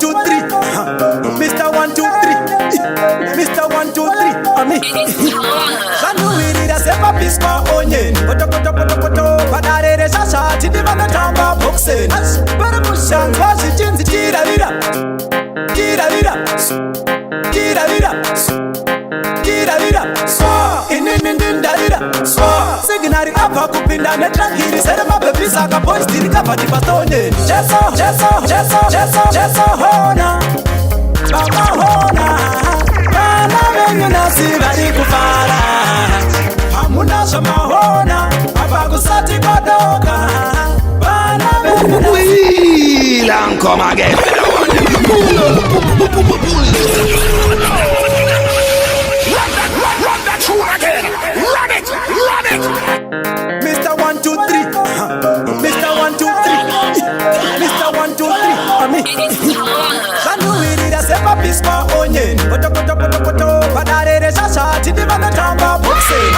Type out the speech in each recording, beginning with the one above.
2, 3. Mr. 1, 2, 3. Mr. 1, 2, 3. Ami. Zanuirira sepa pispa onyen. Poto poto poto poto. Padarere shasha tindi vana tamba boxen. Para mushan washi jinzi tira vira. Tira vira. Tira vira. Tira vira. Swa. Inindinda vira. Swa. Signari apa kupinda netrakiri. Sere mabebi saka boys tiri kapa di bastonye. Jeso, jeso, jeso, jeso, jeso hona. Baba hona. Bana venyu nasibari kufara. Hamuna shama hona. Abakusati kodoka. Bana venyu nasibari. Long come again. Run that tune again. Run it. Mr. 1, 2, 3. Mr. 1, 2, 3. Mr. 1, 2, 3. Ami. Zanuirira sepa pispa onyen. Poto poto poto poto. Padarere shasha tindi vana tamba boxen.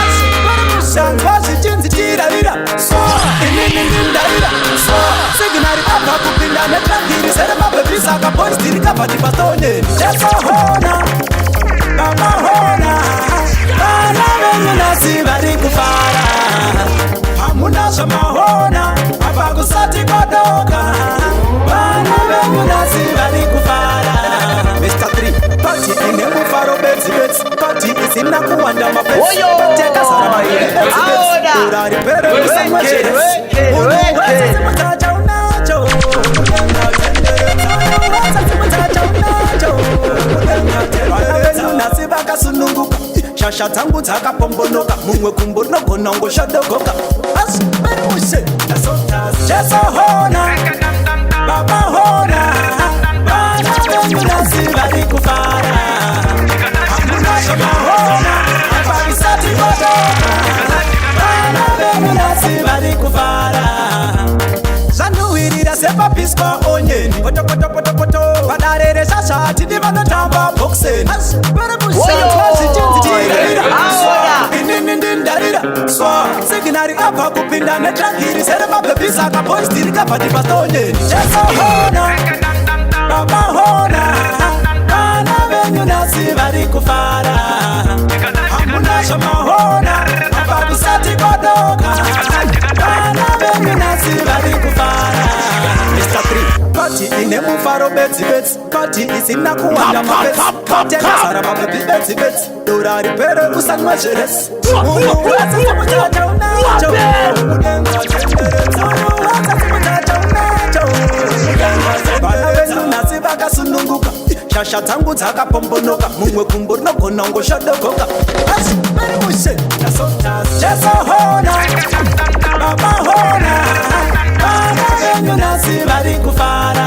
Paramushan washi jinzi tira vira. Swa. Inindinda vira. Swa. Signari apa kupinda netrakiri. Sere mabebi saka boys tiri kapa di bastonye. Jeso hona. Baba hona. Bana venyu nasibari kufara. Hamuna shama hona. Abakusati kodoka. Bana venyu nasibari kufara. Mr. 3. Party ine mufaro beti beti. Party isina kuwanda mapesi. Pateka sana maile beti beti. Urari pere usamwa cheres. Unuweza simutaja unacho. Udenga tendere. Unuweza simutaja unacho. Udenga tendere. Nasibaka sununguka. Shasha tangu takapombonoka. Mumwe kumbonogo nongo shadogoka. Asiperi mushe. Jeso hona. Baba hona. Bana venyu nasibari kufara. Hamuna shama hona. Abarisati kodoka. Bana venyu nasibari kufara. Zanuirira sepa pispa onyen. Poto poto poto poto. Padarere shasha tindi vana tamba boxen. Para mushan washi jinzi tira vira. Swa. Inindinda vira. Swa. Signari apa kupinda netrakiri. Sere mabebi saka boys tiri kapa di bastonye. Jeso hona. Baba hona. Bana venyu nasibari kufara. Hamuna shama hona. Abakusati kodoka. Bana venyu nasibari kufara. Mr. 3. Party ine mufaro beti beti. Party isina kuwanda mapesi. Pateka sana mabebi beti beti. Urari pere usanwa cheres. Unuweza simutaja unacho. Udenga tendere. Unuweza simutaja unacho. Udenga tendere. Bana venyu nasibaka sununguka. Shasha tangu takapombonoka. Mumwe kumbonogo nongo shadogoka. Asiperi mushe. Jeso hona. Baba hona. Bana venyu nasibari kufara.